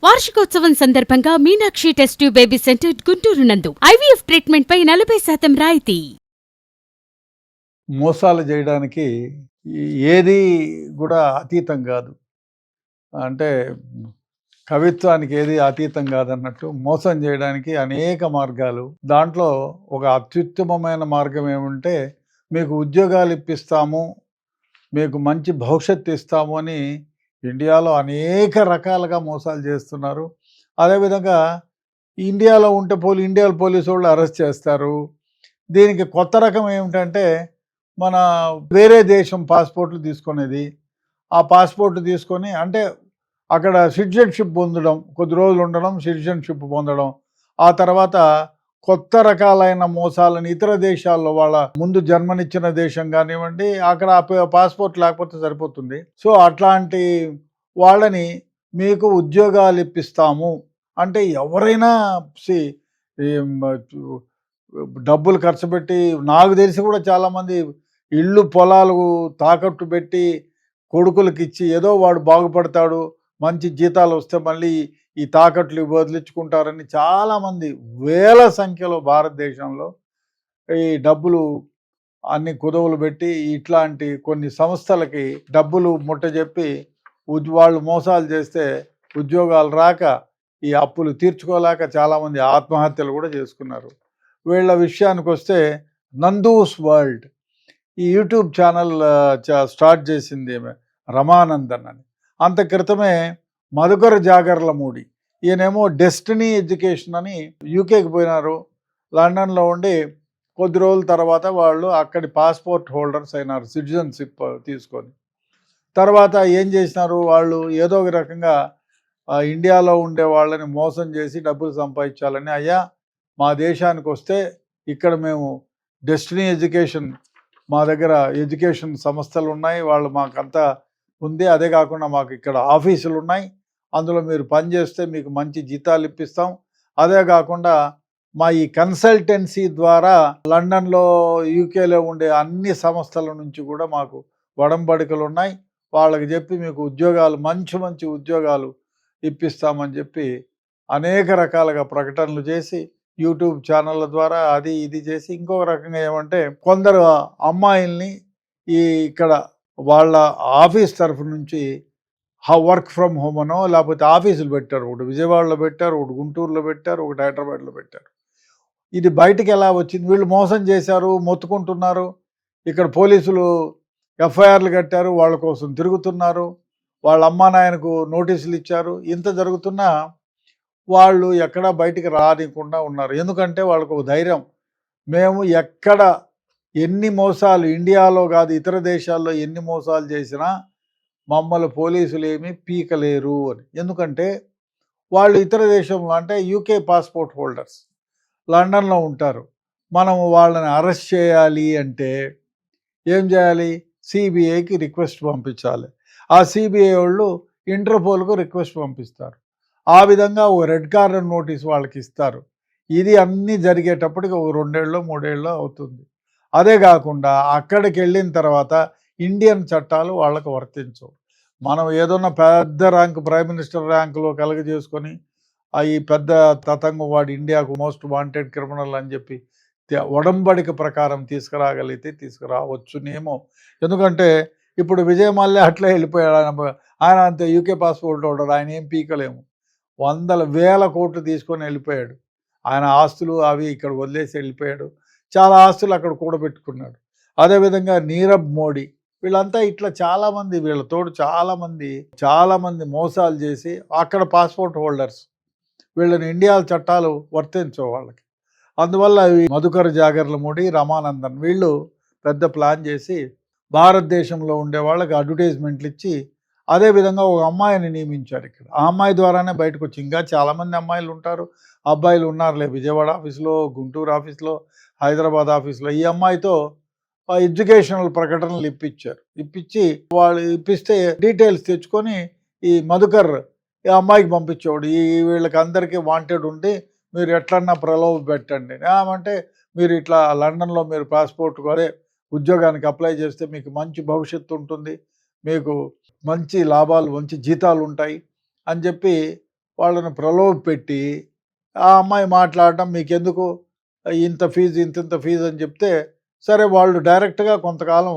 వార్షికోత్సవం సందర్భంగా Meenakshi test tube baby centre Guntur నందు ఐవీఎఫ్ ట్రీట్మెంట్ పై 40% రాయితీ. మోసాలు చేయడానికి ఏది కూడా అతీతం కాదు. అంటే కవిత్వానికి ఏది అతీతం కాదన్నట్టు మోసం చేయడానికి అనేక మార్గాలు. దాంట్లో ఒక అత్యుత్తమమైన మార్గం ఏమంటే, మీకు ఉద్యోగాలు ఇప్పిస్తాము, మీకు మంచి భవిష్యత్తు ఇస్తాము అని ఇండియాలో అనేక రకాలుగా మోసాలు చేస్తున్నారు. అదేవిధంగా ఇండియాలో ఉంటే ఇండియా పోలీసు వాళ్ళు అరెస్ట్ చేస్తారు. దీనికి కొత్త రకం ఏమిటంటే, మన వేరే దేశం పాస్పోర్ట్లు తీసుకునేది. ఆ పాస్పోర్ట్ తీసుకొని అంటే అక్కడ సిటిజన్షిప్ పొందడం, కొద్ది రోజులు ఉండడం, సిటిజన్షిప్ పొందడం, ఆ తర్వాత కొత్త రకాలైన మోసాలను ఇతర దేశాల్లో వాళ్ళ ముందు జన్మనిచ్చిన దేశం కానివ్వండి, అక్కడ పాస్పోర్ట్ లేకపోతే సరిపోతుంది. సో అట్లాంటి వాళ్ళని మీకు ఉద్యోగాలు ఇప్పిస్తాము అంటే ఎవరైనా డబ్బులు ఖర్చు పెట్టి, నాకు తెలిసి కూడా చాలామంది ఇళ్ళు పొలాలు తాకట్టు పెట్టి కొడుకులకి ఇచ్చి ఏదో వాడు బాగుపడతాడు, మంచి జీతాలు వస్తే మళ్ళీ ఈ తాకట్లు వదిలించుకుంటారని చాలామంది వేల సంఖ్యలో భారతదేశంలో ఈ డబ్బులు అన్ని కుదవులు పెట్టి ఇట్లాంటి కొన్ని సంస్థలకి డబ్బులు ముట్టజెప్పి వాళ్ళు మోసాలు చేస్తే ఉద్యోగాలు రాక ఈ అప్పులు తీర్చుకోలేక చాలామంది ఆత్మహత్యలు కూడా చేసుకున్నారు. వీళ్ళ విషయానికి వస్తే నందూస్ వరల్డ్ ఈ యూట్యూబ్ ఛానల్ స్టార్ట్ చేసింది రమానందన్ అని. అంత క్రితమే మధుకర్ జాగర్లమూడి, ఈయనేమో డెస్టినీ ఎడ్యుకేషన్ అని యూకేకి పోయినారు. లండన్లో ఉండి కొద్ది రోజుల తర్వాత వాళ్ళు అక్కడి పాస్పోర్ట్ హోల్డర్స్ అయినారు సిటిజన్షిప్ తీసుకొని. తర్వాత ఏం చేసినారు, వాళ్ళు ఏదో ఒక రకంగా ఇండియాలో ఉండే వాళ్ళని మోసం చేసి డబ్బులు సంపాదించాలని, అయ్యా మా దేశానికి వస్తే ఇక్కడ మేము డెస్టినీ ఎడ్యుకేషన్, మా దగ్గర ఎడ్యుకేషన్ సంస్థలు ఉన్నాయి, వాళ్ళు మాకంతా ఉంది, అదే కాకుండా మాకు ఇక్కడ ఆఫీసులు ఉన్నాయి, అందులో మీరు పనిచేస్తే మీకు మంచి జీతాలు ఇప్పిస్తాం, అదే కాకుండా మా ఈ కన్సల్టెన్సీ ద్వారా లండన్లో యూకేలో ఉండే అన్ని సంస్థల నుంచి కూడా మాకు వడంబడికలు ఉన్నాయి, వాళ్ళకి చెప్పి మీకు ఉద్యోగాలు మంచి మంచి ఉద్యోగాలు ఇప్పిస్తామని చెప్పి అనేక రకాలుగా ప్రకటనలు చేసి యూట్యూబ్ ఛానళ్ళ ద్వారా అది ఇది చేసి, ఇంకొక రకంగా ఏమంటే కొందరు అమ్మాయిల్ని ఇక్కడ వాళ్ళ ఆఫీస్ తరఫు నుంచి వర్క్ ఫ్రమ్ హోమ్ అనో లేకపోతే ఆఫీసులు పెట్టారు. ఒకటి విజయవాడలో పెట్టారు, ఒకటి గుంటూరులో పెట్టారు, ఒకటి హైదరాబాద్లో పెట్టారు. ఇది బయటికి ఎలా వచ్చింది, వీళ్ళు మోసం చేశారు, మొత్తుకుంటున్నారు, ఇక్కడ పోలీసులు ఎఫ్ఐఆర్లు కట్టారు, వాళ్ళ కోసం తిరుగుతున్నారు, వాళ్ళ అమ్మా నాయనకు నోటీసులు ఇచ్చారు. ఇంత జరుగుతున్నా వాళ్ళు ఎక్కడా బయటికి రానికుండా ఉన్నారు. ఎందుకంటే వాళ్ళకు ఒక ధైర్యం, మేము ఎక్కడ ఎన్ని మోసాలు, ఇండియాలో కాదు ఇతర దేశాల్లో ఎన్ని మోసాలు చేసినా మమ్మల్ని పోలీసులు ఏమీ పీకలేరు అని. ఎందుకంటే వాళ్ళు ఇతర దేశంలో అంటే యూకే పాస్పోర్ట్ హోల్డర్స్ లండన్లో ఉంటారు. మనము వాళ్ళని అరెస్ట్ చేయాలి అంటే ఏం చేయాలి, సిబిఐకి రిక్వెస్ట్ పంపించాలి. ఆ సిబిఐ వాళ్ళు ఇంటర్పోల్కు రిక్వెస్ట్ పంపిస్తారు. ఆ విధంగా ఒక రెడ్ కార్నర్ నోటీస్ వాళ్ళకి ఇస్తారు. ఇది అన్నీ జరిగేటప్పటికి ఒక 2 ఏళ్ళో 3 ఏళ్ళో అవుతుంది. అదే కాకుండా అక్కడికి వెళ్ళిన తర్వాత ఇండియన్ చట్టాలు వాళ్ళకు వర్తించవు. మనం ఏదన్నా పెద్ద ర్యాంక్ ప్రైమ్ మినిస్టర్ ర్యాంకులో కలుగజేసుకొని ఈ పెద్ద తతంగం వాడు ఇండియాకు మోస్ట్ వాంటెడ్ క్రిమినల్ అని చెప్పి ఒడంబడిక ప్రకారం తీసుకురాగలిగితే తీసుకురావచ్చునేమో. ఎందుకంటే ఇప్పుడు విజయ్ మల్య అట్లే వెళ్ళిపోయాడు, ఆయన అంతే యూకే పాస్పోర్ట్ హోల్డర్, ఆయన ఏం పీకలేము. వందల వేల కోట్లు తీసుకొని వెళ్ళిపోయాడు. ఆయన ఆస్తులు అవి ఇక్కడ వదిలేసి వెళ్ళిపోయాడు. చాలా ఆస్తులు అక్కడ కూడబెట్టుకున్నాడు. అదేవిధంగా నీరవ్ మోడీ, వీళ్ళంతా ఇట్లా చాలామంది, వీళ్ళతోడు చాలామంది మోసాలు చేసి అక్కడ పాస్పోర్ట్ హోల్డర్స్, వీళ్ళని ఇండియా చట్టాలు వర్తించవు వాళ్ళకి. అందువల్ల మధుకర్ జాగర్లమూడి, రమానందన్ వీళ్ళు పెద్ద ప్లాన్ చేసి భారతదేశంలో ఉండే వాళ్ళకి అడ్వర్టైజ్మెంట్లు ఇచ్చి అదేవిధంగా ఒక అమ్మాయిని నియమించారు ఇక్కడ. ఆ అమ్మాయి ద్వారానే బయటకు వచ్చి, ఇంకా చాలామంది అమ్మాయిలు ఉంటారు, అబ్బాయిలు ఉన్నారులే, విజయవాడ ఆఫీస్లో, గుంటూరు ఆఫీస్లో, హైదరాబాద్ ఆఫీస్లో. ఈ అమ్మాయితో ఎడ్యుకేషనల్ ప్రకటనలు ఇప్పించి వాళ్ళు ఇప్పిస్తే డీటెయిల్స్ తెచ్చుకొని ఈ మధుకర్ ఈ అమ్మాయికి పంపించేవాడు. వీళ్ళకి అందరికీ వాంటెడ్ ఉండి మీరు ఎట్లన్నా ప్రలోభ పెట్టండి అంటే, మీరు ఇట్లా లండన్లో మీరు పాస్పోర్ట్ అదే ఉద్యోగానికి అప్లై చేస్తే మీకు మంచి భవిష్యత్తు ఉంటుంది, మీకు మంచి లాభాలు మంచి జీతాలు ఉంటాయి అని చెప్పి వాళ్ళని ప్రలోభపెట్టి ఆ అమ్మాయి మాట్లాడడం, మీకెందుకు ఇంత ఫీజు ఇంత ఫీజు అని చెప్తే, సరే వాళ్ళు డైరెక్ట్గా కొంతకాలం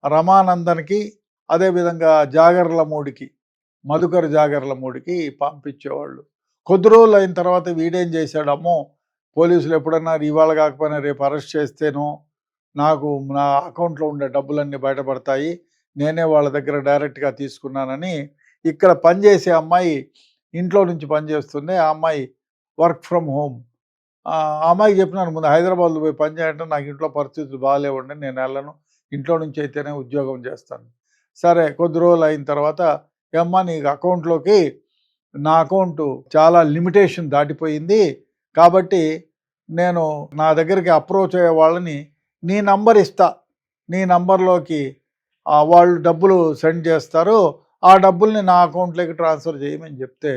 రమానందన్కి అదేవిధంగా జాగర్లమూడికి మధుకర్ జాగర్లమూడికి పంపించేవాళ్ళు. కొద్ది రోజులు అయిన తర్వాత వీడేం చేశాడు, అమ్మో పోలీసులు ఎప్పుడన్నా ఇవాళ కాకపోయినా రేపు అరెస్ట్ చేస్తేనో నాకు నా అకౌంట్లో ఉండే డబ్బులన్నీ బయటపడతాయి, నేనే వాళ్ళ దగ్గర డైరెక్ట్గా తీసుకున్నానని ఇక్కడ పనిచేసే అమ్మాయి ఇంట్లో నుంచి పనిచేస్తుంది, ఆ అమ్మాయి వర్క్ ఫ్రమ్ హోమ్, ఆ అమ్మాయికి చెప్పినాను ముందు హైదరాబాద్లో పోయి పని చేయంటే, నాకు ఇంట్లో పరిస్థితులు బాగాలేవండి, నేను వెళ్ళను, ఇంట్లో నుంచి అయితేనే ఉద్యోగం చేస్తాను. సరే కొద్ది రోజులు అయిన తర్వాత ఏమ్మా నీకు అకౌంట్లోకి నా అకౌంట్ చాలా లిమిటేషన్ దాటిపోయింది, కాబట్టి నేను నా దగ్గరికి అప్రోచ్ అయ్యే వాళ్ళని నీ నంబర్ ఇస్తా, నీ నంబర్లోకి వాళ్ళు డబ్బులు సెండ్ చేస్తారు, ఆ డబ్బుల్ని నా అకౌంట్లోకి ట్రాన్స్ఫర్ చేయమని చెప్తే,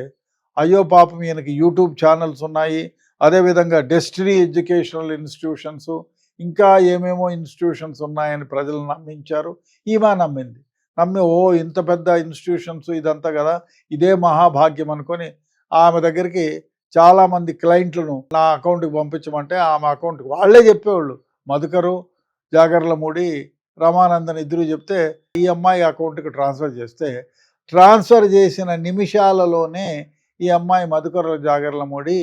అయ్యో పాపం ఈయనకి యూట్యూబ్ ఛానల్స్ ఉన్నాయి, అదేవిధంగా డెస్టినీ ఎడ్యుకేషనల్ ఇన్స్టిట్యూషన్స్, ఇంకా ఏమేమో ఇన్స్టిట్యూషన్స్ ఉన్నాయని ప్రజలు నమ్మించారు. ఈమె నమ్మి ఓ ఇంత పెద్ద ఇన్స్టిట్యూషన్స్ ఇదంతా కదా, ఇదే మహాభాగ్యం అనుకొని ఆమె దగ్గరికి చాలామంది క్లయింట్లను నా అకౌంట్కి పంపించమంటే ఆమె అకౌంట్కి వాళ్ళే చెప్పేవాళ్ళు, మధుకరు జాగర్లమూడి రమానందన్ ఇద్దరు చెప్తే ఈ అమ్మాయి అకౌంట్కి ట్రాన్స్ఫర్ చేస్తే, ట్రాన్స్ఫర్ చేసిన నిమిషాలలోనే ఈ అమ్మాయి మధుకర్ జాగర్లమూడి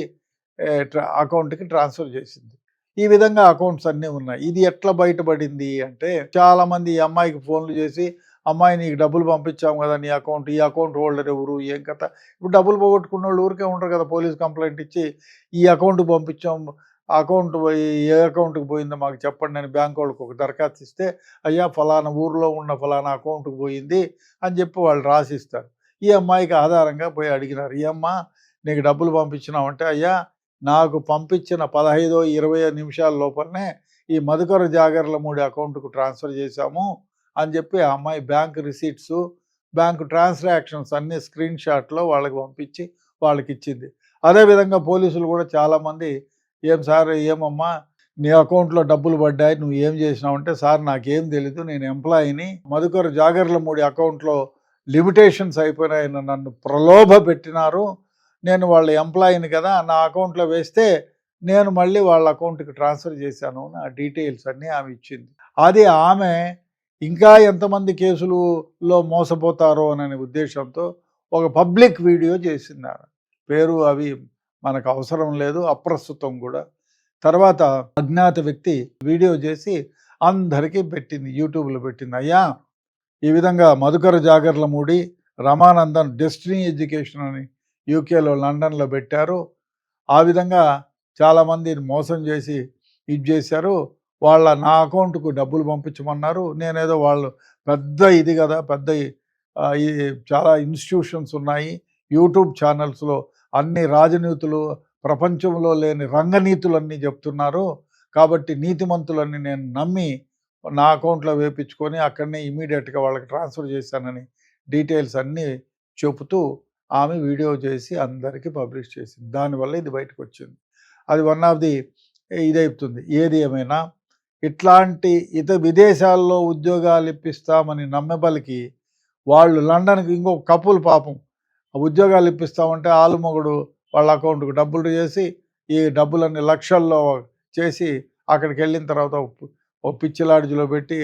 అకౌంట్కి ట్రాన్స్ఫర్ చేసింది. ఈ విధంగా అకౌంట్స్ అన్నీ ఉన్నాయి. ఇది ఎట్లా బయటపడింది అంటే, చాలామంది ఈ అమ్మాయికి ఫోన్లు చేసి, అమ్మాయి నీకు డబ్బులు పంపించాము కదా, నీ అకౌంట్, ఈ అకౌంట్ హోల్డర్ ఎవరు, ఏం కథ, ఇప్పుడు డబ్బులు పోగొట్టుకున్న వాళ్ళు ఊరికే ఉంటారు కదా, పోలీస్ కంప్లైంట్ ఇచ్చి ఈ అకౌంట్కి పంపించాం, అకౌంట్ పోయి ఏ అకౌంట్కి పోయిందో మాకు చెప్పండి అని బ్యాంక్ వాళ్ళకి ఒక దరఖాస్తు ఇస్తే, అయ్యా ఫలానా ఊర్లో ఉన్న ఫలానా అకౌంట్కి పోయింది అని చెప్పి వాళ్ళు రాసిస్తారు. ఈ అమ్మాయికి ఆధారంగా పోయి అడిగినారు, ఈ అమ్మ నీకు డబ్బులు పంపించినామంటే, అయ్యా నాకు పంపించిన 15-20 నిమిషాల లోపలనే ఈ మధుకర్ జాగర్లమూడి అకౌంట్కు ట్రాన్స్ఫర్ చేశాము అని చెప్పి ఆ అమ్మాయి బ్యాంక్ రిసీట్స్, బ్యాంకు ట్రాన్సాక్షన్స్ అన్నీ స్క్రీన్ షాట్లో వాళ్ళకి పంపించి వాళ్ళకి ఇచ్చింది. అదేవిధంగా పోలీసులు కూడా చాలామంది, ఏం సార్ ఏమమ్మా నీ అకౌంట్లో డబ్బులు పడ్డాయి, నువ్వు ఏం చేసినావంటే, సార్ నాకేం తెలీదు, నేను ఎంప్లాయీని, మధుకర్ జాగర్లమూడి అకౌంట్లో లిమిటేషన్స్ అయిపోయినాయని నన్ను ప్రలోభ పెట్టినారు, నేను వాళ్ళ ఎంప్లాయీని కదా, నా అకౌంట్లో వేస్తే నేను మళ్ళీ వాళ్ళ అకౌంట్కి ట్రాన్స్ఫర్ చేశాను నా డీటెయిల్స్ అన్నీ ఆమె ఇచ్చింది. అది ఆమె ఇంకా ఎంతమంది కేసులలో మోసపోతారో అనే ఉద్దేశంతో ఒక పబ్లిక్ వీడియో చేసింది. పేరు అవి మనకు అవసరం లేదు, అప్రస్తుతం కూడా. తర్వాత అజ్ఞాత వ్యక్తి వీడియో చేసి అందరికీ పెట్టింది, యూట్యూబ్లో పెట్టింది, అయ్యా ఈ విధంగా మధుకర్ జాగర్లమూడి రమానందన్ డెస్టినీ ఎడ్యుకేషన్ అని యూకేలో లండన్లో పెట్టారు, ఆ విధంగా చాలామంది మోసం చేసి ఇది చేశారు, వాళ్ళ నా అకౌంట్కు డబ్బులు పంపించమన్నారు, నేనేదో వాళ్ళు పెద్ద ఇది కదా, పెద్ద చాలా ఇన్స్టిట్యూషన్స్ ఉన్నాయి, యూట్యూబ్ ఛానల్స్లో అన్ని రాజనీతులు, ప్రపంచంలో లేని రంగనీతులన్నీ చెప్తున్నారు, కాబట్టి నీతిమంతులన్నీ నేను నమ్మి నా అకౌంట్లో వేపించుకొని అక్కడనే ఇమీడియట్గా వాళ్ళకి ట్రాన్స్ఫర్ చేశానని డీటెయిల్స్ అన్నీ చెబుతూ ఆమె వీడియో చేసి అందరికీ పబ్లిష్ చేసింది. దానివల్ల ఇది బయటకు వచ్చింది. అది వన్ ఆఫ్ ది ఇదవుతుంది. ఏది ఏమైనా ఇట్లాంటి విదేశాల్లో ఉద్యోగాలు ఇప్పిస్తామని నమ్మబలికి వాళ్ళు లండన్కి ఇంకొక కపుల్ పాపం ఉద్యోగాలు ఇప్పిస్తామంటే ఆలుమొగుడు వాళ్ళ అకౌంట్కి డబ్బులు చేసి ఈ డబ్బులన్నీ లక్షల్లో చేసి అక్కడికి వెళ్ళిన తర్వాత ఒక పిచ్చి లాడ్జ్లో పెట్టి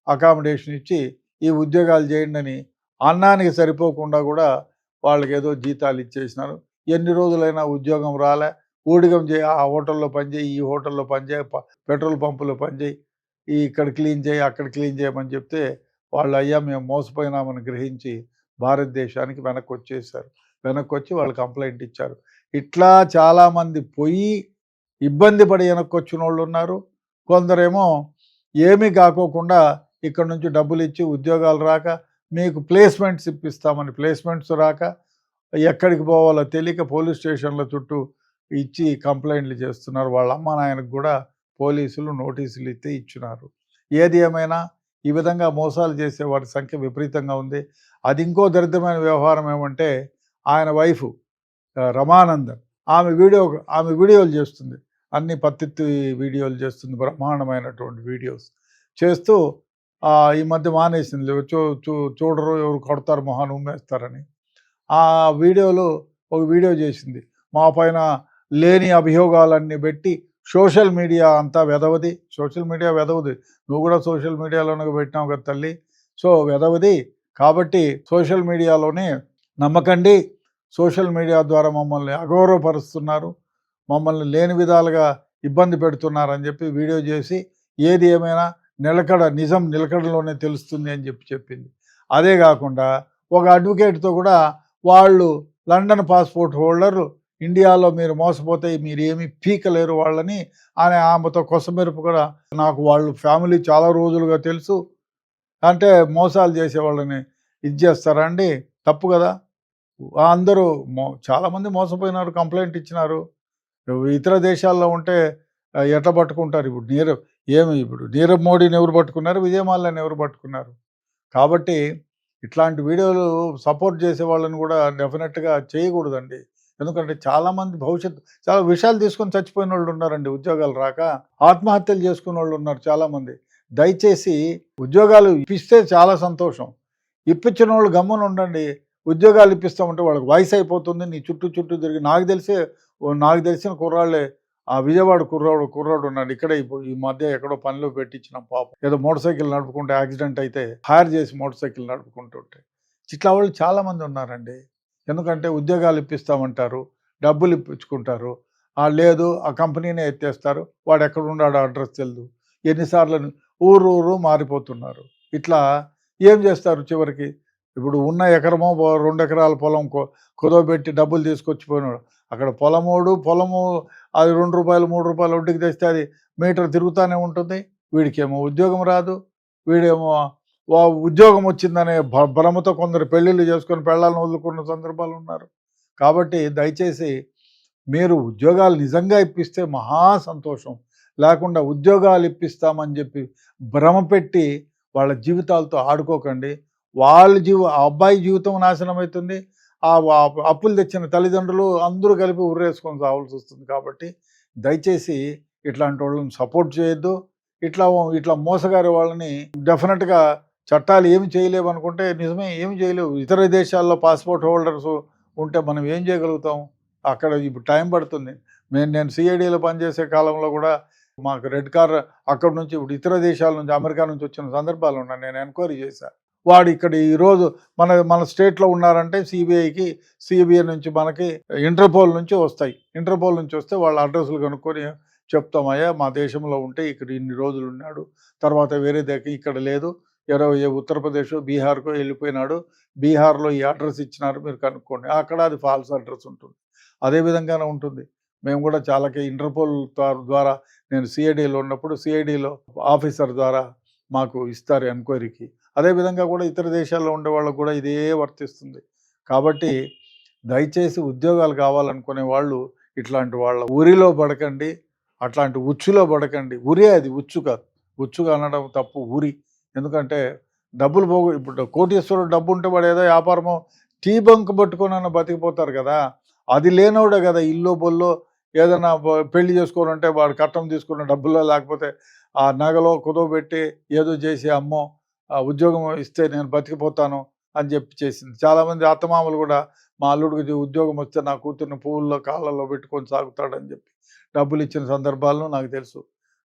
అకామిడేషన్ ఇచ్చి ఈ ఉద్యోగాలు చేయండి అని అన్నానికి సరిపోకుండా కూడా వాళ్ళకి ఏదో జీతాలు ఇచ్చేసినారు. ఎన్ని రోజులైనా ఉద్యోగం రాలే, ఊడిగం చేయి, ఆ హోటల్లో పనిచేయి, ఈ హోటల్లో పనిచేయి, పెట్రోల్ పంపులో పనిచేయి, ఇక్కడ క్లీన్ చేయి, అక్కడ క్లీన్ చేయమని చెప్తే వాళ్ళు అయ్యా మేము మోసపోయినామని గ్రహించి భారతదేశానికి వెనక్కి వచ్చేసారు. వెనక్కి వచ్చి వాళ్ళు కంప్లైంట్ ఇచ్చారు. ఇట్లా చాలామంది పోయి ఇబ్బంది పడి వెనక్కి వచ్చిన వాళ్ళు ఉన్నారు. కొందరేమో ఏమీ కాకోకుండా ఇక్కడ నుంచి డబ్బులు ఇచ్చి ఉద్యోగాలు రాక, మీకు ప్లేస్మెంట్స్ ఇప్పిస్తామని ప్లేస్మెంట్స్ రాక, ఎక్కడికి పోవాలో తెలియక పోలీస్ స్టేషన్ల చుట్టూ ఇచ్చి కంప్లైంట్లు చేస్తున్నారు. వాళ్ళ అమ్మ నాయనకు కూడా పోలీసులు నోటీసులు ఇచ్చినారు. ఏది ఏమైనా ఈ విధంగా మోసాలు చేసే వారి సంఖ్య విపరీతంగా ఉంది. అది ఇంకో దరిద్రమైన వ్యవహారం ఏమంటే, ఆయన వైఫ్ రమానందన్ ఆమె వీడియోలు చేస్తుంది, అన్ని పత్తిత్తి వీడియోలు చేస్తుంది, బ్రహ్మాండమైనటువంటి వీడియోస్ చేస్తూ ఈ మధ్య మానేసింది. చూడరు, ఎవరు కొడతారు మొహాన్ని ఉమ్మేస్తారని. ఆ వీడియోలు ఒక వీడియో చేసింది. మా పైన లేని అభియోగాలన్నీ పెట్టి సోషల్ మీడియా అంతా వెదవది, సోషల్ మీడియా వెదవది. నువ్వు కూడా సోషల్ మీడియాలోనే పెట్టినావు కదా తల్లి. సో వెదవది కాబట్టి సోషల్ మీడియాలోనే నమ్మకండి. సోషల్ మీడియా ద్వారా మమ్మల్ని అగౌరవపరుస్తున్నారు, మమ్మల్ని లేని విధాలుగా ఇబ్బంది పెడుతున్నారని చెప్పి వీడియో చేసి ఏది ఏమైనా నిజం నిలకడలోనే తెలుస్తుంది అని చెప్పింది. అదే కాకుండా ఒక అడ్వకేట్తో కూడా వాళ్ళు లండన్ పాస్పోర్ట్ హోల్డర్లు, ఇండియాలో మీరు మోసపోతే మీరు ఏమీ పీకలేరు వాళ్ళని అని ఆమెతో కొసమెరుపు కూడా, నాకు వాళ్ళు ఫ్యామిలీ చాలా రోజులుగా తెలుసు అంటే మోసాలు చేసే వాళ్ళని ఇది చేస్తారా అండి? తప్పు కదా. అందరూ చాలామంది మోసపోయినారు, కంప్లైంట్ ఇచ్చినారు. ఇతర దేశాల్లో ఉంటే ఎట్లా పట్టుకుంటారు? ఇప్పుడు నీరవ్ మోడీని ఎవరు పట్టుకున్నారు, విజయమాల్యాని ఎవరు పట్టుకున్నారు? కాబట్టి ఇట్లాంటి వీడియోలు సపోర్ట్ చేసే వాళ్ళని కూడా డెఫినెట్గా చేయకూడదండి. ఎందుకంటే చాలామంది చాలా విషయాలు తీసుకొని చచ్చిపోయిన వాళ్ళు ఉన్నారండి, ఉద్యోగాలు రాక ఆత్మహత్యలు చేసుకున్న వాళ్ళు ఉన్నారు చాలామంది. దయచేసి ఉద్యోగాలు ఇప్పిస్తే చాలా సంతోషం, ఇప్పించిన వాళ్ళు గమ్మున ఉండండి. ఉద్యోగాలు ఇప్పిస్తామంటే వాళ్ళకి వయసు అయిపోతుంది, నీ చుట్టూ తిరిగి నాకు తెలిసిన కుర్రాళ్ళే, ఆ విజయవాడ కుర్రాడు ఉన్నాడు ఇక్కడే, ఈ మధ్య ఎక్కడో పనిలో పెట్టించినాం పాపం. ఏదో మోటార్ సైకిల్ నడుపుకుంటే యాక్సిడెంట్ అయితే హైర్ చేసి మోటార్ సైకిల్ నడుపుకుంటుంటే ఇట్లా వాళ్ళు చాలామంది ఉన్నారండి. ఎందుకంటే ఉద్యోగాలు ఇప్పిస్తామంటారు, డబ్బులు ఇప్పించుకుంటారు, లేదు ఆ కంపెనీనే ఎత్తేస్తారు, వాడు ఎక్కడ ఉన్నాడో అడ్రస్ తెలియదు. ఎన్నిసార్లు ఊరు మారిపోతున్నారు. ఇట్లా ఏం చేస్తారు చివరికి? ఇప్పుడు ఉన్న ఎకరమో 2 ఎకరాల పొలం కుదవబెట్టి డబ్బులు తీసుకొచ్చిపోయినాడు. అక్కడ పొలము అది ₹2 ₹3 వడ్డీకి తెస్తే అది మీటర్ తిరుగుతూనే ఉంటుంది. వీడికేమో ఉద్యోగం రాదు, వీడేమో ఉద్యోగం వచ్చిందనే భ్రమతో కొందరు పెళ్ళిళ్ళు చేసుకొని పెళ్ళాలను వదులుకున్న సందర్భాలు ఉన్నారు. కాబట్టి దయచేసి మీరు ఉద్యోగాలు నిజంగా ఇప్పిస్తే మహా సంతోషం, లేకుండా ఉద్యోగాలు ఇప్పిస్తామని చెప్పి భ్రమ పెట్టి వాళ్ళ జీవితాలతో ఆడుకోకండి. ఆ అబ్బాయి జీవితం నాశనం అవుతుంది, ఆ అప్పులు తెచ్చిన తల్లిదండ్రులు అందరూ కలిపి ఉర్రేసుకొని సావాల్సి వస్తుంది. కాబట్టి దయచేసి ఇట్లాంటి వాళ్ళని సపోర్ట్ చేయొద్దు. ఇట్లా మోసగారి వాళ్ళని డెఫినెట్గా చట్టాలు ఏమి చేయలేవు అనుకుంటే నిజమే, ఏమి చేయలేవు. ఇతర దేశాల్లో పాస్పోర్ట్ హోల్డర్స్ ఉంటే మనం ఏం చేయగలుగుతాం? అక్కడ ఇప్పుడు టైం పడుతుంది. నేను సిఐడిలో పనిచేసే కాలంలో కూడా మాకు రెడ్ కార్ అక్కడి నుంచి ఇప్పుడు ఇతర దేశాల నుంచి, అమెరికా నుంచి వచ్చిన సందర్భాలు ఉన్నాయి. నేను ఎంక్వైరీ చేశాను. వాడు ఇక్కడ ఈరోజు మన స్టేట్లో ఉన్నారంటే సిబిఐ నుంచి మనకి ఇంటర్పోల్ నుంచి వస్తాయి. ఇంటర్పోల్ నుంచి వస్తే వాళ్ళ అడ్రస్లు కనుక్కొని చెప్తామయ్యా మా దేశంలో ఉంటే ఇక్కడ ఇన్ని రోజులు ఉన్నాడు, తర్వాత వేరే దగ్గర ఇక్కడ లేదు, ఉత్తరప్రదేశ్ బీహార్కో వెళ్ళిపోయినాడు, బీహార్లో ఈ అడ్రస్ ఇచ్చినారు మీరు కనుక్కోండి. అక్కడ అది ఫాల్స్ అడ్రస్ ఉంటుంది. అదేవిధంగానే ఉంటుంది. మేము కూడా చాలా ఇంటర్పోల్ ద్వారా, నేను సిఐడిలో ఉన్నప్పుడు సిఐడిలో ఆఫీసర్ ద్వారా మాకు ఇస్తారు ఎంక్వైరీకి. అదేవిధంగా కూడా ఇతర దేశాల్లో ఉండే వాళ్ళకు కూడా ఇదే వర్తిస్తుంది. కాబట్టి దయచేసి ఉద్యోగాలు కావాలనుకునే వాళ్ళు ఇట్లాంటి వాళ్ళ ఉరిలో పడకండి, అట్లాంటి ఉచ్చులో పడకండి. ఉరి అది, ఉచ్చు కాదు. ఉచ్చుగా అనడం తప్పు, ఉరి. ఎందుకంటే డబ్బులు ఇప్పుడు కోటీశ్వరుడు డబ్బు ఉంటే వాడు ఏదో వ్యాపారమో టీ బంక్ పట్టుకొని అన్న బతికిపోతారు కదా. అది లేనోడే కదా ఇల్లు బొల్లో ఏదైనా పెళ్లి చేసుకోవాలంటే వాడు కట్టం తీసుకున్న డబ్బుల్లో, లేకపోతే ఆ నగలో కుదవబెట్టి ఏదో చేసి అమ్మో ఉద్యోగం ఇస్తే నేను బతికిపోతాను అని చెప్పి చేసింది. చాలామంది అత్తమామలు కూడా మా అల్లుడికి ఉద్యోగం వస్తే నా కూతుర్ని పువ్వుల్లో కాళ్ళల్లో పెట్టుకొని సాగుతాడని చెప్పి డబ్బులు ఇచ్చిన సందర్భాలను నాకు తెలుసు.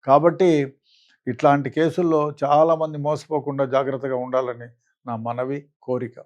కాబట్టి ఇట్లాంటి కేసుల్లో చాలామంది మోసపోకుండా జాగ్రత్తగా ఉండాలని నా మనవి, కోరిక.